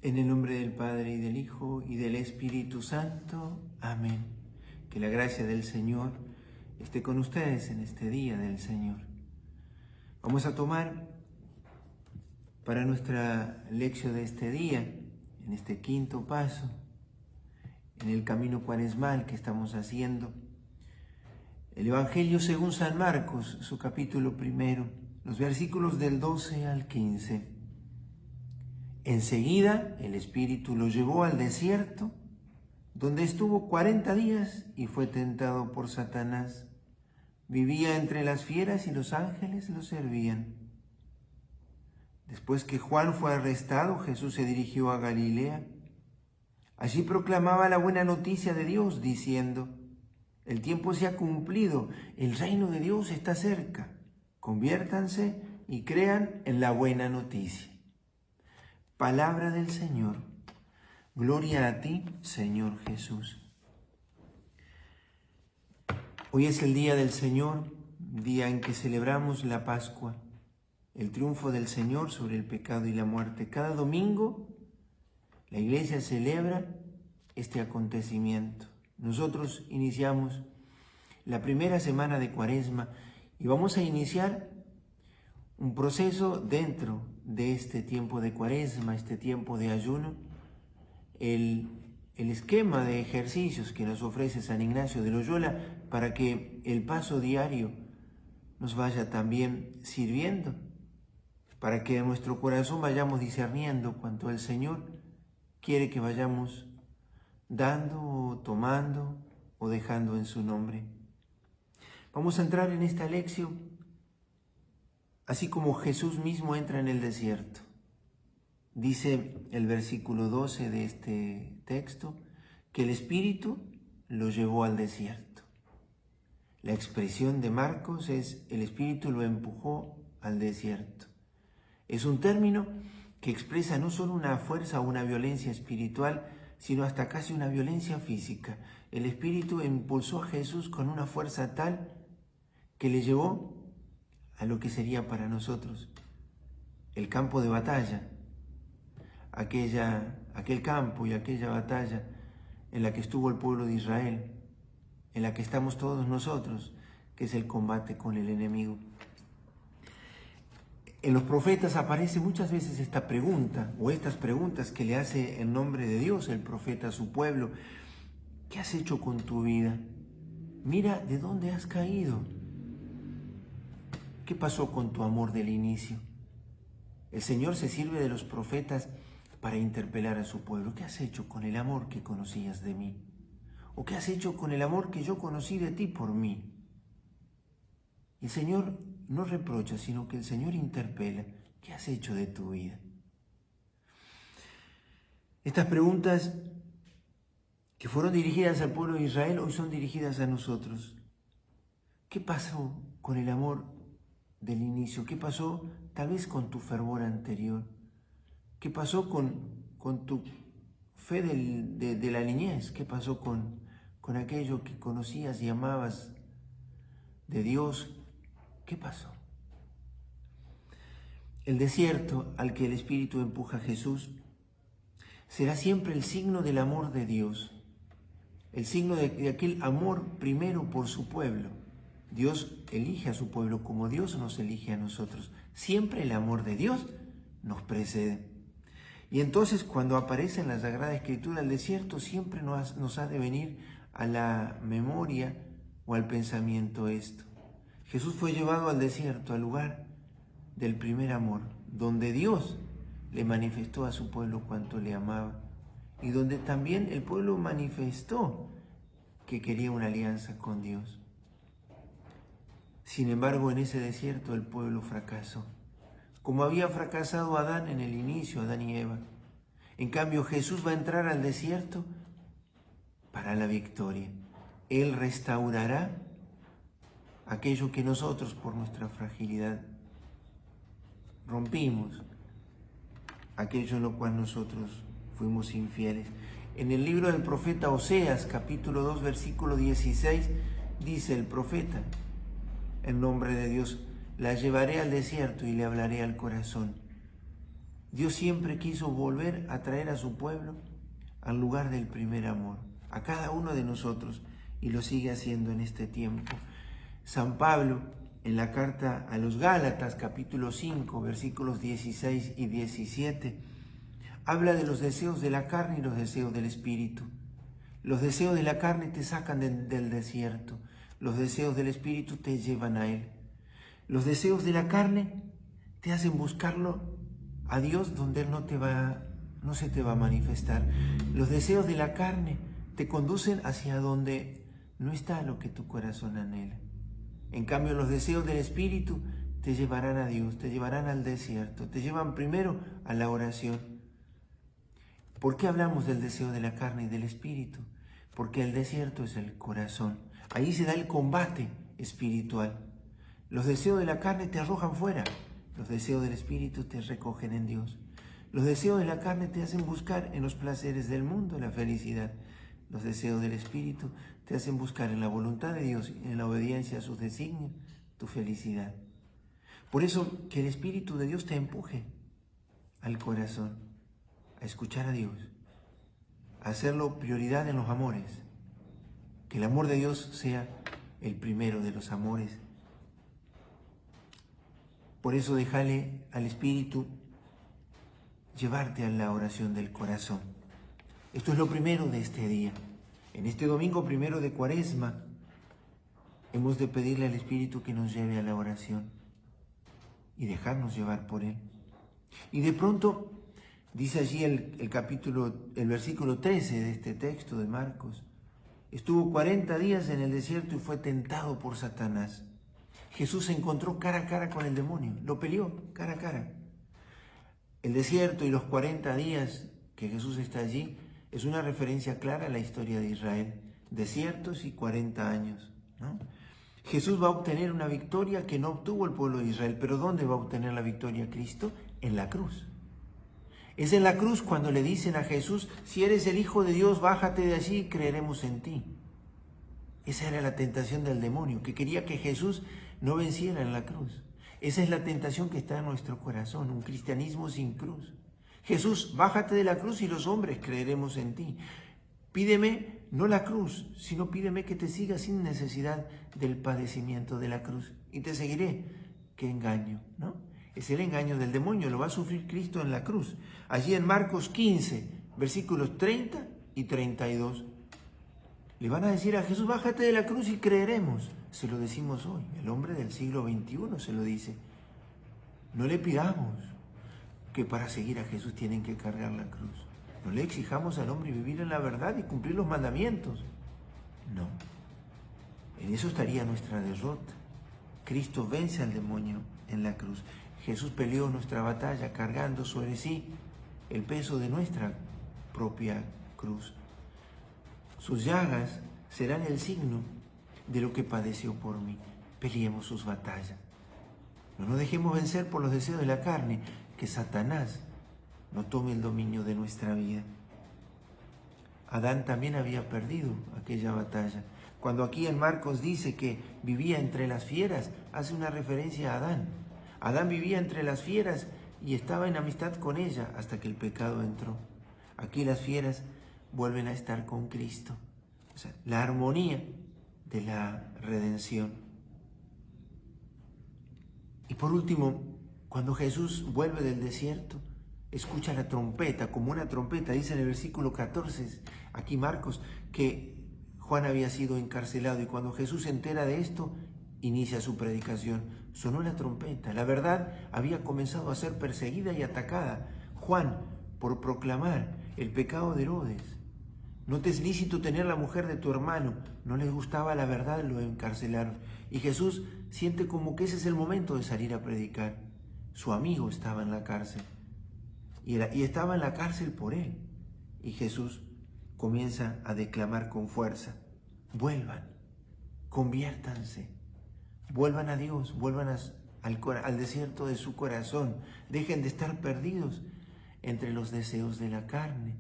En el nombre del Padre, y del Hijo, y del Espíritu Santo. Amén. Que la gracia del Señor esté con ustedes en este día del Señor. Vamos a tomar para nuestra lección de este día, en este quinto paso, en el camino cuaresmal que estamos haciendo, el Evangelio según San Marcos, su capítulo 1, los versículos del 12 al 15. Enseguida el Espíritu lo llevó al desierto, donde estuvo 40 días y fue tentado por Satanás. Vivía entre las fieras y los ángeles lo servían. Después que Juan fue arrestado, Jesús se dirigió a Galilea. Allí proclamaba la buena noticia de Dios, diciendo: el tiempo se ha cumplido, el reino de Dios está cerca. Conviértanse y crean en la buena noticia. Palabra del Señor. Gloria a ti, Señor Jesús. Hoy es el día del Señor, día en que celebramos la Pascua, el triunfo del Señor sobre el pecado y la muerte. Cada domingo la Iglesia celebra este acontecimiento. Nosotros iniciamos la primera semana de Cuaresma y vamos a iniciar un proceso dentro de este tiempo de Cuaresma, este tiempo de ayuno, el esquema de ejercicios que nos ofrece San Ignacio de Loyola para que el paso diario nos vaya también sirviendo, para que en nuestro corazón vayamos discerniendo cuanto el Señor quiere que vayamos dando, tomando o dejando en su nombre. Vamos a entrar en esta lección así como Jesús mismo entra en el desierto. Dice el versículo 12 de este texto que el Espíritu lo llevó al desierto. La expresión de Marcos es: el Espíritu lo empujó al desierto. Es un término que expresa no solo una fuerza o una violencia espiritual, sino hasta casi una violencia física. El Espíritu impulsó a Jesús con una fuerza tal que le llevó a lo que sería para nosotros el campo de batalla, aquel campo y aquella batalla en la que estuvo el pueblo de Israel, en la que estamos todos nosotros, que es el combate con el enemigo. En los profetas aparece muchas veces esta pregunta, o estas preguntas que le hace en nombre de Dios el profeta a su pueblo: ¿qué has hecho con tu vida? Mira de dónde has caído. ¿Qué pasó con tu amor del inicio? El Señor se sirve de los profetas para interpelar a su pueblo. ¿Qué has hecho con el amor que conocías de mí? ¿O qué has hecho con el amor que yo conocí de ti por mí? El Señor no reprocha, sino que el Señor interpela. ¿Qué has hecho de tu vida? Estas preguntas que fueron dirigidas al pueblo de Israel hoy son dirigidas a nosotros. ¿Qué pasó con el amor del inicio? ¿Qué pasó tal vez con tu fervor anterior? ¿Qué pasó con tu fe de la niñez? ¿Qué pasó con aquello que conocías y amabas de Dios? ¿Qué pasó? El desierto al que el Espíritu empuja a Jesús será siempre el signo del amor de Dios, el signo de aquel amor primero por su pueblo. Dios elige a su pueblo como Dios nos elige a nosotros. Siempre el amor de Dios nos precede. Y entonces, cuando aparece en la Sagrada Escritura el desierto, siempre nos ha de venir a la memoria o al pensamiento esto. Jesús fue llevado al desierto, al lugar del primer amor, donde Dios le manifestó a su pueblo cuánto le amaba y donde también el pueblo manifestó que quería una alianza con Dios. Sin embargo, en ese desierto el pueblo fracasó, como había fracasado Adán en el inicio, Adán y Eva. En cambio, Jesús va a entrar al desierto para la victoria. Él restaurará aquello que nosotros, por nuestra fragilidad, rompimos, aquello en lo cual nosotros fuimos infieles. En el libro del profeta Oseas, capítulo 2, versículo 16, dice el profeta, en nombre de Dios: la llevaré al desierto y le hablaré al corazón. Dios siempre quiso volver a traer a su pueblo al lugar del primer amor, a cada uno de nosotros, y lo sigue haciendo en este tiempo. San Pablo, en la carta a los Gálatas, capítulo 5, versículos 16 y 17, habla de los deseos de la carne y los deseos del espíritu. Los deseos de la carne te sacan del desierto, los deseos del espíritu te llevan a él. Los deseos de la carne te hacen buscarlo a Dios donde él no se te va a manifestar. Los deseos de la carne te conducen hacia donde no está lo que tu corazón anhela. En cambio, los deseos del espíritu te llevarán a Dios, te llevarán al desierto, te llevan primero a la oración. ¿Por qué hablamos del deseo de la carne y del espíritu? Porque el desierto es el corazón. Ahí se da el combate espiritual. Los deseos de la carne te arrojan fuera. Los deseos del espíritu te recogen en Dios. Los deseos de la carne te hacen buscar en los placeres del mundo la felicidad. Los deseos del espíritu te hacen buscar en la voluntad de Dios y en la obediencia a sus designios tu felicidad. Por eso que el Espíritu de Dios te empuje al corazón, a escuchar a Dios, a hacerlo prioridad en los amores. Que el amor de Dios sea el primero de los amores. Por eso déjale al Espíritu llevarte a la oración del corazón. Esto es lo primero de este día. En este domingo primero de Cuaresma, hemos de pedirle al Espíritu que nos lleve a la oración y dejarnos llevar por Él. Y de pronto, dice allí el versículo 13 de este texto de Marcos, estuvo 40 días en el desierto y fue tentado por Satanás. Jesús se encontró cara a cara con el demonio, lo peleó cara a cara. El desierto y los 40 días que Jesús está allí es una referencia clara a la historia de Israel, desiertos y 40 años, ¿no? Jesús va a obtener una victoria que no obtuvo el pueblo de Israel, pero ¿dónde va a obtener la victoria Cristo? En la cruz. Es en la cruz cuando le dicen a Jesús, si eres el Hijo de Dios, bájate de allí y creeremos en ti. Esa era la tentación del demonio, que quería que Jesús no venciera en la cruz. Esa es la tentación que está en nuestro corazón, un cristianismo sin cruz. Jesús, bájate de la cruz y los hombres creeremos en ti. Pídeme no la cruz, sino pídeme que te siga sin necesidad del padecimiento de la cruz. Y te seguiré. ¡Qué engaño!, ¿no? Es el engaño del demonio, lo va a sufrir Cristo en la cruz. Allí en Marcos 15, versículos 30 y 32. Le van a decir a Jesús, bájate de la cruz y creeremos. Se lo decimos hoy, el hombre del siglo XXI se lo dice. No le pidamos que para seguir a Jesús tienen que cargar la cruz. No le exijamos al hombre vivir en la verdad y cumplir los mandamientos. No. En eso estaría nuestra derrota. Cristo vence al demonio en la cruz. Jesús peleó nuestra batalla cargando sobre sí el peso de nuestra propia cruz. Sus llagas serán el signo de lo que padeció por mí. Peleemos sus batallas. No nos dejemos vencer por los deseos de la carne, que Satanás no tome el dominio de nuestra vida. Adán también había perdido aquella batalla. Cuando aquí en Marcos dice que vivía entre las fieras, hace una referencia a Adán. Adán vivía entre las fieras y estaba en amistad con ella hasta que el pecado entró. Aquí las fieras vuelven a estar con Cristo. O sea, la armonía de la redención. Y por último, cuando Jesús vuelve del desierto, escucha la trompeta, como una trompeta. Dice en el versículo 14, aquí Marcos, que Juan había sido encarcelado y cuando Jesús se entera de esto, inicia su predicación. Sonó la trompeta. La verdad había comenzado a ser perseguida y atacada. Juan, por proclamar el pecado de Herodes. No te es lícito tener la mujer de tu hermano. No les gustaba la verdad, lo encarcelaron. Y Jesús siente como que ese es el momento de salir a predicar. Su amigo estaba en la cárcel. Y estaba en la cárcel por él. Y Jesús comienza a declamar con fuerza. Vuelvan, conviértanse, vuelvan a Dios, vuelvan al desierto de su corazón. Dejen de estar perdidos entre los deseos de la carne.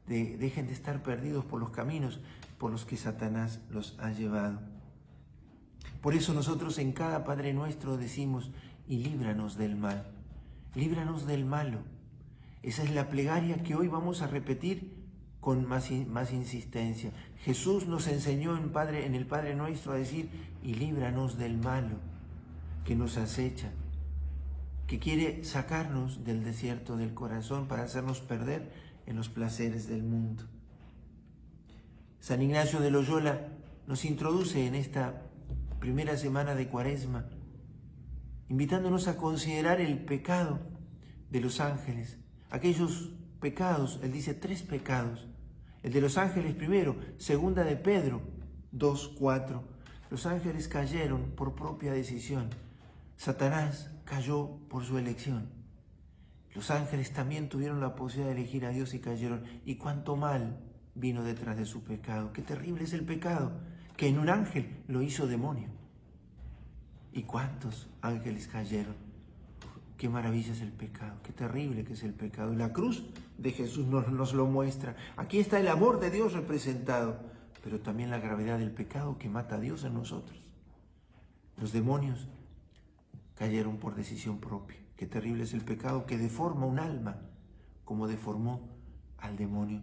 Dejen de estar perdidos por los caminos por los que Satanás los ha llevado. Por eso nosotros en cada Padre Nuestro decimos, y líbranos del mal, líbranos del malo. Esa es la plegaria que hoy vamos a repetir con más insistencia. Jesús nos enseñó en el Padre Nuestro a decir: y líbranos del malo que nos acecha, que quiere sacarnos del desierto del corazón para hacernos perder en los placeres del mundo. San Ignacio de Loyola nos introduce en esta primera semana de Cuaresma, invitándonos a considerar el pecado de los ángeles. Aquellos pecados, él dice 3 pecados. El de los ángeles primero, segunda de Pedro 2:4. Los ángeles cayeron por propia decisión. Satanás cayó por su elección. Los ángeles también tuvieron la posibilidad de elegir a Dios y cayeron. Y cuánto mal vino detrás de su pecado. Qué terrible es el pecado, que en un ángel lo hizo demonio. ¿Y cuántos ángeles cayeron? Qué maravilla es el pecado, qué terrible que es el pecado. Y la cruz de Jesús nos lo muestra. Aquí está el amor de Dios representado, pero también la gravedad del pecado que mata a Dios en nosotros. Los demonios cayeron por decisión propia. Qué terrible es el pecado que deforma un alma, como deformó al demonio.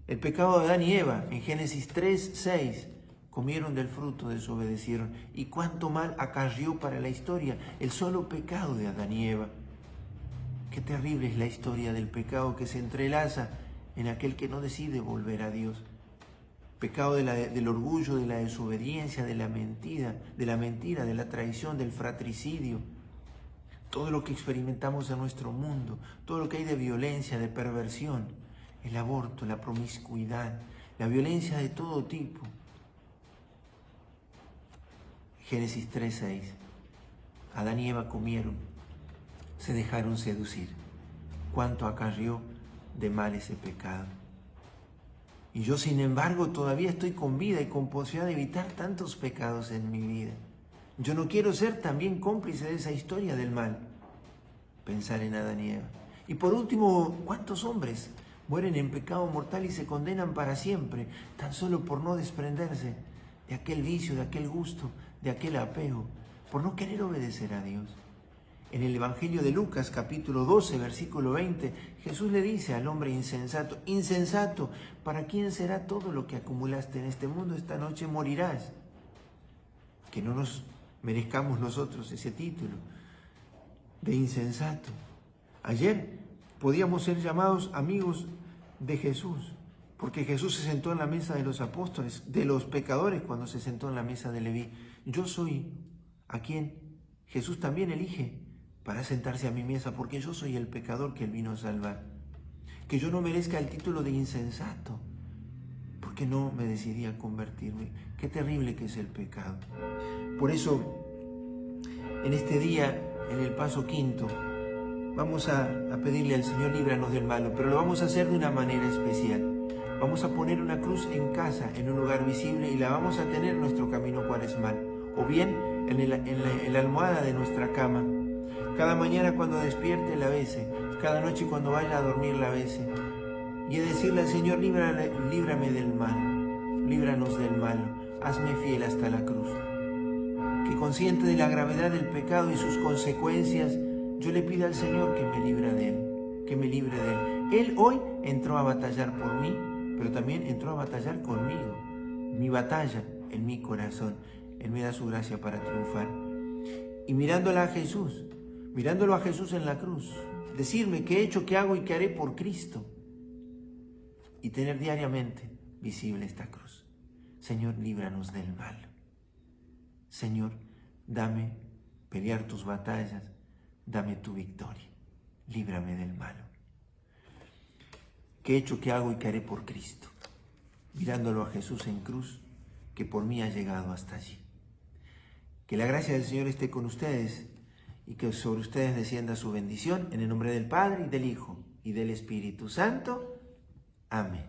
El pecado de Adán y Eva, en Génesis 3:6, comieron del fruto, desobedecieron. Y cuánto mal acarrió para la historia el solo pecado de Adán y Eva. Qué terrible es la historia del pecado que se entrelaza en aquel que no decide volver a Dios. Pecado del orgullo, de la desobediencia, de la mentira, de la traición, del fratricidio. Todo lo que experimentamos en nuestro mundo, todo lo que hay de violencia, de perversión, el aborto, la promiscuidad, la violencia de todo tipo. Génesis 3:6. Adán y Eva comieron, se dejaron seducir. Cuánto acarrió de mal ese pecado. Y yo, sin embargo, todavía estoy con vida y con posibilidad de evitar tantos pecados en mi vida. Yo no quiero ser también cómplice de esa historia del mal. Pensar en Adán y Eva. Y por último, ¿cuántos hombres mueren en pecado mortal y se condenan para siempre, tan solo por no desprenderse de aquel vicio, de aquel gusto, de aquel apego, por no querer obedecer a Dios? En el Evangelio de Lucas, capítulo 12, versículo 20, Jesús le dice al hombre insensato: insensato, ¿para quién será todo lo que acumulaste en este mundo? Esta noche morirás. Que no nos merezcamos nosotros ese título de insensato. Ayer podíamos ser llamados amigos de Jesús, porque Jesús se sentó en la mesa de los apóstoles, de los pecadores, cuando se sentó en la mesa de Leví. Yo soy a quien Jesús también elige para sentarse a mi mesa, porque yo soy el pecador que Él vino a salvar. Que yo no merezca el título de insensato, porque no me decidí a convertirme. Qué terrible que es el pecado. Por eso, en este día, en el paso quinto, vamos a pedirle al Señor: líbranos del malo, pero lo vamos a hacer de una manera especial. Vamos a poner una cruz en casa, en un lugar visible, y la vamos a tener en nuestro camino cuaresmal, o bien en la almohada de nuestra cama. Cada mañana cuando despierte la bese, cada noche cuando vaya a dormir la bese. Y decirle al Señor: líbrame del mal, líbranos del malo, hazme fiel hasta la cruz. Que consciente de la gravedad del pecado y sus consecuencias, yo le pido al Señor que me libre de él, que me libre de él. Él hoy entró a batallar por mí, pero también entró a batallar conmigo. Mi batalla en mi corazón. Él me da su gracia para triunfar. Y mirándolo a Jesús en la cruz, decirme qué he hecho, qué hago y qué haré por Cristo. Y tener diariamente visible esta cruz. Señor, líbranos del mal. Señor, dame pelear tus batallas, dame tu victoria, líbrame del malo. ¿Qué he hecho, qué hago y qué haré por Cristo? Mirándolo a Jesús en cruz, que por mí ha llegado hasta allí. Que la gracia del Señor esté con ustedes y que sobre ustedes descienda su bendición, en el nombre del Padre, y del Hijo, y del Espíritu Santo. Amén.